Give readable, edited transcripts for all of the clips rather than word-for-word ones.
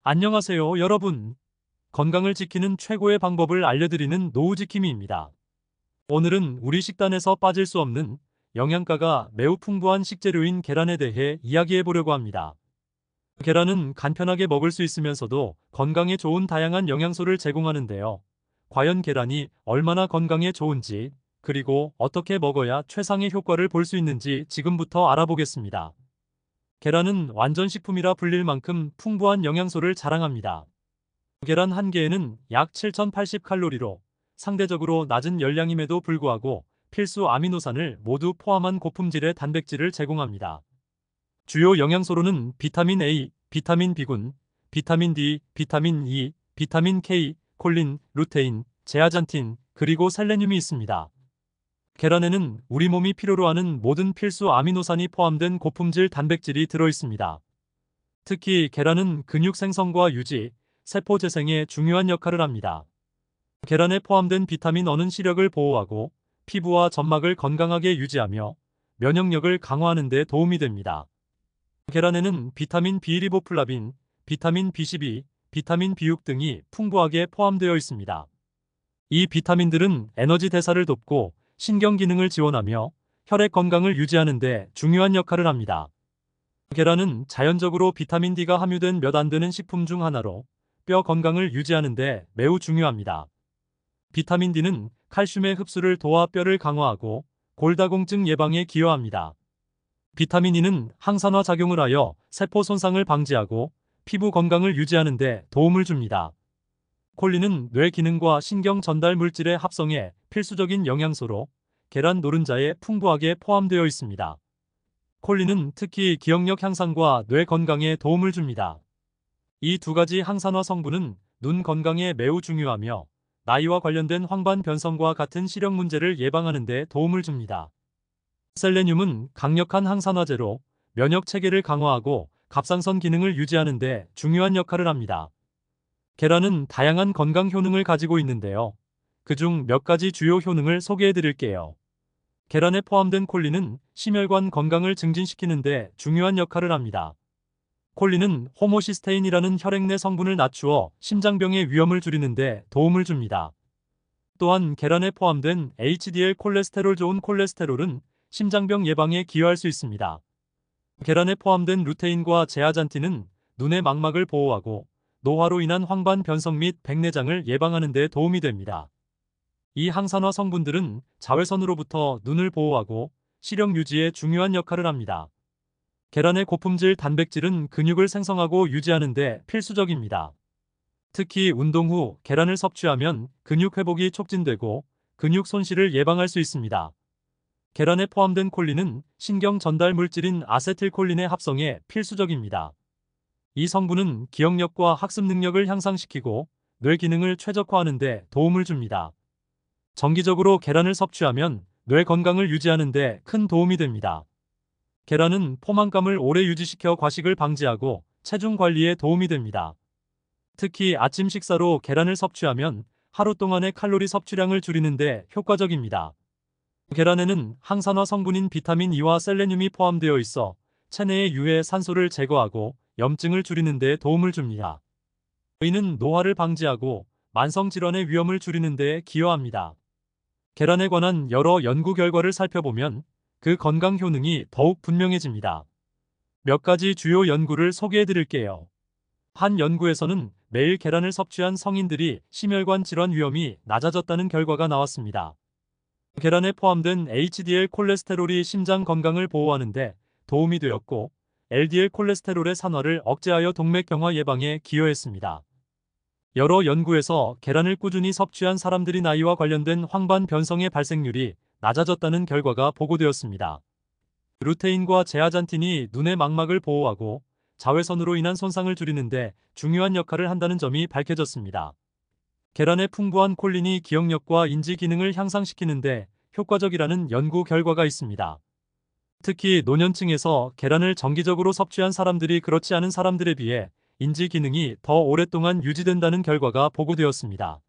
안녕하세요, 여러분. 건강을 지키는 최고의 방법을 알려드리는 노후지킴이입니다. 오늘은 우리 식단에서 빠질 수 없는 영양가가 매우 풍부한 식재료인 계란에 대해 이야기해 보려고 합니다. 계란은 간편하게 먹을 수 있으면서도 건강에 좋은 다양한 영양소를 제공하는데요. 과연 계란이 얼마나 건강에 좋은지, 그리고 어떻게 먹어야 최상의 효과를 볼 수 있는지 지금부터 알아보겠습니다. 계란은 완전식품이라 불릴 만큼 풍부한 영양소를 자랑합니다. 계란 한 개에는 약 7080칼로리로 상대적으로 낮은 열량임에도 불구하고 필수 아미노산을 모두 포함한 고품질의 단백질을 제공합니다. 주요 영양소로는 비타민 A, 비타민 B군, 비타민 D, 비타민 E, 비타민 K, 콜린, 루테인, 제아잔틴, 그리고 셀레늄이 있습니다. 계란에는 우리 몸이 필요로 하는 모든 필수 아미노산이 포함된 고품질 단백질이 들어있습니다. 특히 계란은 근육 생성과 유지, 세포 재생에 중요한 역할을 합니다. 계란에 포함된 비타민 E는 시력을 보호하고 피부와 점막을 건강하게 유지하며 면역력을 강화하는 데 도움이 됩니다. 계란에는 비타민 B 리보플라빈, 비타민 B12, 비타민 B6 등이 풍부하게 포함되어 있습니다. 이 비타민들은 에너지 대사를 돕고 신경 기능을 지원하며 혈액 건강을 유지하는 데 중요한 역할을 합니다. 계란은 자연적으로 비타민 D가 함유된 몇 안 되는 식품 중 하나로 뼈 건강을 유지하는 데 매우 중요합니다. 비타민 D는 칼슘의 흡수를 도와 뼈를 강화하고 골다공증 예방에 기여합니다. 비타민 E는 항산화 작용을 하여 세포 손상을 방지하고 피부 건강을 유지하는 데 도움을 줍니다. 콜린은 뇌 기능과 신경 전달 물질의 합성에 필수적인 영양소로 계란 노른자에 풍부하게 포함되어 있습니다. 콜린은 특히 기억력 향상과 뇌 건강에 도움을 줍니다. 이 두 가지 항산화 성분은 눈 건강에 매우 중요하며 나이와 관련된 황반 변성과 같은 시력 문제를 예방하는 데 도움을 줍니다. 셀레늄은 강력한 항산화제로 면역 체계를 강화하고 갑상선 기능을 유지하는 데 중요한 역할을 합니다. 계란은 다양한 건강 효능을 가지고 있는데요. 그중 몇 가지 주요 효능을 소개해 드릴게요. 계란에 포함된 콜린은 심혈관 건강을 증진시키는 데 중요한 역할을 합니다. 콜린은 호모시스테인이라는 혈액 내 성분을 낮추어 심장병의 위험을 줄이는 데 도움을 줍니다. 또한 계란에 포함된 HDL 콜레스테롤 좋은 콜레스테롤은 심장병 예방에 기여할 수 있습니다. 계란에 포함된 루테인과 제아잔틴은 눈의 망막을 보호하고 노화로 인한 황반 변성 및 백내장을 예방하는 데 도움이 됩니다. 이 항산화 성분들은 자외선으로부터 눈을 보호하고 시력 유지에 중요한 역할을 합니다. 계란의 고품질 단백질은 근육을 생성하고 유지하는 데 필수적입니다. 특히 운동 후 계란을 섭취하면 근육 회복이 촉진되고 근육 손실을 예방할 수 있습니다. 계란에 포함된 콜린은 신경 전달 물질인 아세틸콜린의 합성에 필수적입니다. 이 성분은 기억력과 학습 능력을 향상시키고 뇌 기능을 최적화하는 데 도움을 줍니다. 정기적으로 계란을 섭취하면 뇌 건강을 유지하는 데 큰 도움이 됩니다. 계란은 포만감을 오래 유지시켜 과식을 방지하고 체중 관리에 도움이 됩니다. 특히 아침 식사로 계란을 섭취하면 하루 동안의 칼로리 섭취량을 줄이는 데 효과적입니다. 계란에는 항산화 성분인 비타민 E와 셀레늄이 포함되어 있어 체내의 유해 산소를 제거하고 염증을 줄이는 데 도움을 줍니다. 이는 노화를 방지하고 만성 질환의 위험을 줄이는 데 기여합니다. 계란에 관한 여러 연구 결과를 살펴보면 그 건강 효능이 더욱 분명해집니다. 몇 가지 주요 연구를 소개해 드릴게요. 한 연구에서는 매일 계란을 섭취한 성인들이 심혈관 질환 위험이 낮아졌다는 결과가 나왔습니다. 계란에 포함된 HDL 콜레스테롤이 심장 건강을 보호하는 데 도움이 되었고 LDL 콜레스테롤의 산화를 억제하여 동맥경화 예방에 기여했습니다. 여러 연구에서 계란을 꾸준히 섭취한 사람들이 나이와 관련된 황반 변성의 발생률이 낮아졌다는 결과가 보고되었습니다. 루테인과 제아잔틴이 눈의 망막을 보호하고 자외선으로 인한 손상을 줄이는 데 중요한 역할을 한다는 점이 밝혀졌습니다. 계란의 풍부한 콜린이 기억력과 인지 기능을 향상시키는 데 효과적이라는 연구 결과가 있습니다. 특히 노년층에서 계란을 정기적으로 섭취한 사람들이 그렇지 않은 사람들에 비해 인지 기능이 더 오랫동안 유지된다는 결과가 보고되었습니다.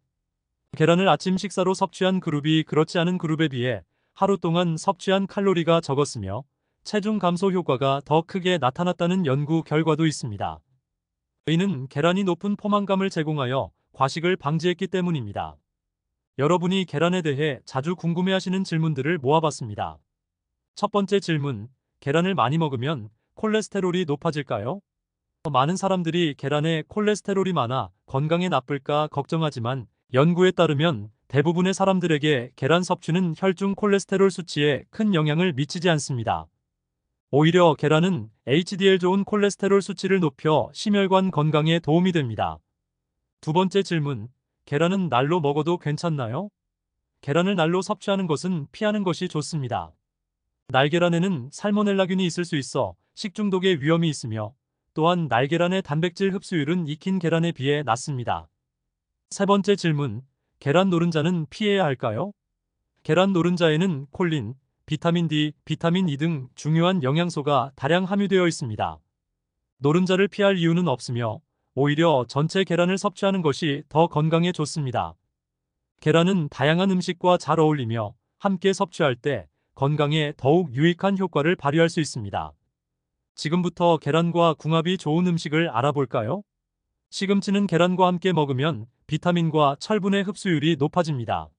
계란을 아침 식사로 섭취한 그룹이 그렇지 않은 그룹에 비해 하루 동안 섭취한 칼로리가 적었으며 체중 감소 효과가 더 크게 나타났다는 연구 결과도 있습니다. 이는 계란이 높은 포만감을 제공하여 과식을 방지했기 때문입니다. 여러분이 계란에 대해 자주 궁금해하시는 질문들을 모아봤습니다. 첫 번째 질문, 계란을 많이 먹으면 콜레스테롤이 높아질까요? 많은 사람들이 계란에 콜레스테롤이 많아 건강에 나쁠까 걱정하지만 연구에 따르면 대부분의 사람들에게 계란 섭취는 혈중 콜레스테롤 수치에 큰 영향을 미치지 않습니다. 오히려 계란은 HDL 좋은 콜레스테롤 수치를 높여 심혈관 건강에 도움이 됩니다. 두 번째 질문, 계란은 날로 먹어도 괜찮나요? 계란을 날로 섭취하는 것은 피하는 것이 좋습니다. 날계란에는 살모넬라균이 있을 수 있어 식중독의 위험이 있으며 또한 날계란의 단백질 흡수율은 익힌 계란에 비해 낮습니다. 세 번째 질문, 계란 노른자는 피해야 할까요? 계란 노른자에는 콜린, 비타민 D, 비타민 E 등 중요한 영양소가 다량 함유되어 있습니다. 노른자를 피할 이유는 없으며 오히려 전체 계란을 섭취하는 것이 더 건강에 좋습니다. 계란은 다양한 음식과 잘 어울리며 함께 섭취할 때 건강에 더욱 유익한 효과를 발휘할 수 있습니다. 지금부터 계란과 궁합이 좋은 음식을 알아볼까요? 시금치는 계란과 함께 먹으면 비타민과 철분의 흡수율이 높아집니다.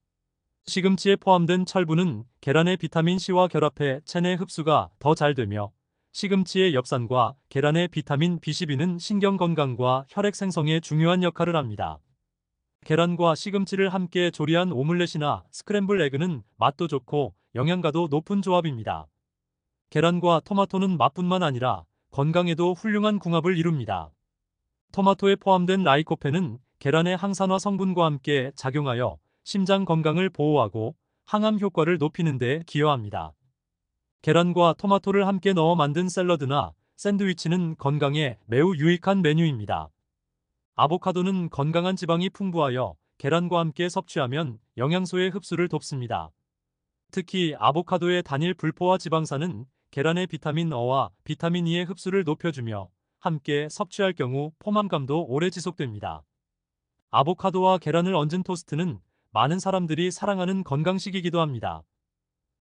시금치에 포함된 철분은 계란의 비타민 C와 결합해 체내 흡수가 더 잘 되며 시금치의 엽산과 계란의 비타민 B12는 신경 건강과 혈액 생성에 중요한 역할을 합니다. 계란과 시금치를 함께 조리한 오믈렛이나 스크램블 에그는 맛도 좋고 영양가도 높은 조합입니다. 계란과 토마토는 맛뿐만 아니라 건강에도 훌륭한 궁합을 이룹니다. 토마토에 포함된 라이코펜은 계란의 항산화 성분과 함께 작용하여 심장 건강을 보호하고 항암 효과를 높이는 데 기여합니다. 계란과 토마토를 함께 넣어 만든 샐러드나 샌드위치는 건강에 매우 유익한 메뉴입니다. 아보카도는 건강한 지방이 풍부하여 계란과 함께 섭취하면 영양소의 흡수를 돕습니다. 특히 아보카도의 단일 불포화 지방산은 계란의 비타민 어와 비타민 E의 흡수를 높여주며 함께 섭취할 경우 포만감도 오래 지속됩니다. 아보카도와 계란을 얹은 토스트는 많은 사람들이 사랑하는 건강식이기도 합니다.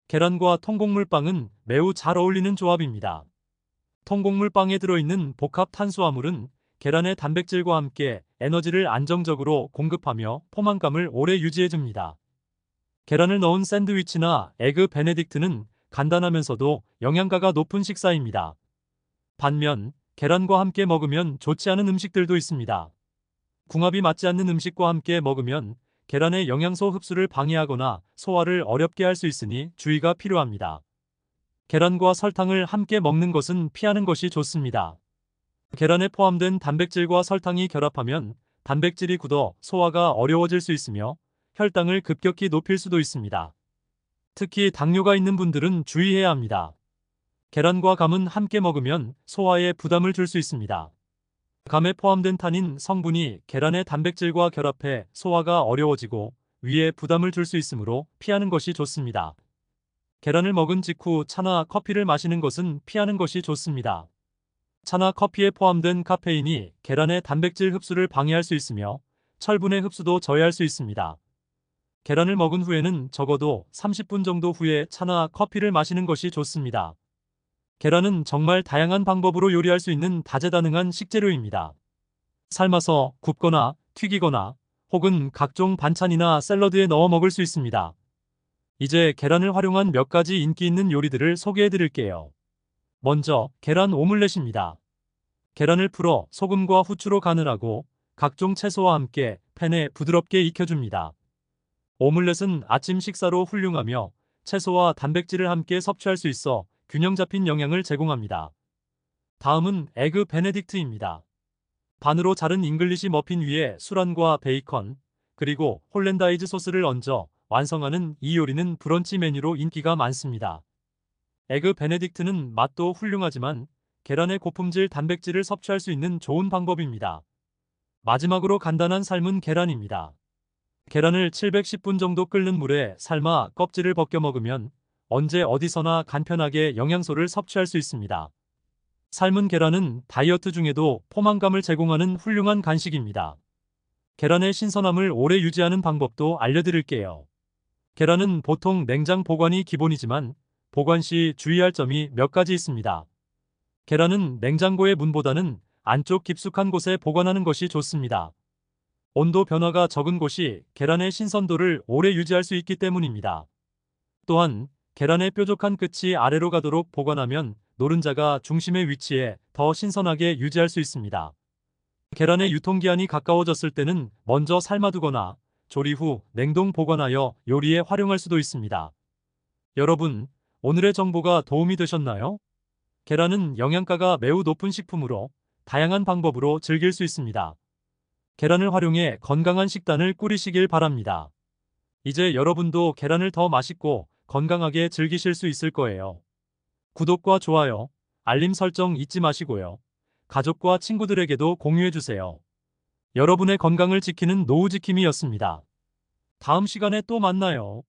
계란과 통곡물빵은 매우 잘 어울리는 조합입니다. 통곡물빵에 들어있는 복합 탄수화물은 계란의 단백질과 함께 에너지를 안정적으로 공급하며 포만감을 오래 유지해줍니다. 계란을 넣은 샌드위치나 에그 베네딕트는 간단하면서도 영양가가 높은 식사입니다. 반면 계란과 함께 먹으면 좋지 않은 음식들도 있습니다. 궁합이 맞지 않는 음식과 함께 먹으면 계란의 영양소 흡수를 방해하거나 소화를 어렵게 할 수 있으니 주의가 필요합니다. 계란과 설탕을 함께 먹는 것은 피하는 것이 좋습니다. 계란에 포함된 단백질과 설탕이 결합하면 단백질이 굳어 소화가 어려워질 수 있으며 혈당을 급격히 높일 수도 있습니다. 특히 당뇨가 있는 분들은 주의해야 합니다. 계란과 감은 함께 먹으면 소화에 부담을 줄 수 있습니다. 감에 포함된 타닌 성분이 계란의 단백질과 결합해 소화가 어려워지고 위에 부담을 줄 수 있으므로 피하는 것이 좋습니다. 계란을 먹은 직후 차나 커피를 마시는 것은 피하는 것이 좋습니다. 차나 커피에 포함된 카페인이 계란의 단백질 흡수를 방해할 수 있으며 철분의 흡수도 저해할 수 있습니다. 계란을 먹은 후에는 적어도 30분 정도 후에 차나 커피를 마시는 것이 좋습니다. 계란은 정말 다양한 방법으로 요리할 수 있는 다재다능한 식재료입니다. 삶아서 굽거나 튀기거나 혹은 각종 반찬이나 샐러드에 넣어 먹을 수 있습니다. 이제 계란을 활용한 몇 가지 인기 있는 요리들을 소개해 드릴게요. 먼저 계란 오믈렛입니다. 계란을 풀어 소금과 후추로 간을 하고 각종 채소와 함께 팬에 부드럽게 익혀줍니다. 오믈렛은 아침 식사로 훌륭하며 채소와 단백질을 함께 섭취할 수 있어 균형 잡힌 영양을 제공합니다. 다음은 에그 베네딕트입니다. 반으로 자른 잉글리시 머핀 위에 수란과 베이컨, 그리고 홀랜다이즈 소스를 얹어 완성하는 이 요리는 브런치 메뉴로 인기가 많습니다. 에그 베네딕트는 맛도 훌륭하지만 계란의 고품질 단백질을 섭취할 수 있는 좋은 방법입니다. 마지막으로 간단한 삶은 계란입니다. 계란을 710분 정도 끓는 물에 삶아 껍질을 벗겨 먹으면 언제 어디서나 간편하게 영양소를 섭취할 수 있습니다. 삶은 계란은 다이어트 중에도 포만감을 제공하는 훌륭한 간식입니다. 계란의 신선함을 오래 유지하는 방법도 알려드릴게요. 계란은 보통 냉장 보관이 기본이지만 보관 시 주의할 점이 몇 가지 있습니다. 계란은 냉장고의 문보다는 안쪽 깊숙한 곳에 보관하는 것이 좋습니다. 온도 변화가 적은 곳이 계란의 신선도를 오래 유지할 수 있기 때문입니다. 또한 계란의 뾰족한 끝이 아래로 가도록 보관하면 노른자가 중심에 위치해 더 신선하게 유지할 수 있습니다. 계란의 유통기한이 가까워졌을 때는 먼저 삶아두거나 조리 후 냉동 보관하여 요리에 활용할 수도 있습니다. 여러분, 오늘의 정보가 도움이 되셨나요? 계란은 영양가가 매우 높은 식품으로 다양한 방법으로 즐길 수 있습니다. 계란을 활용해 건강한 식단을 꾸리시길 바랍니다. 이제 여러분도 계란을 더 맛있고 건강하게 즐기실 수 있을 거예요. 구독과 좋아요, 알림 설정 잊지 마시고요. 가족과 친구들에게도 공유해주세요. 여러분의 건강을 지키는 노후지킴이였습니다. 다음 시간에 또 만나요.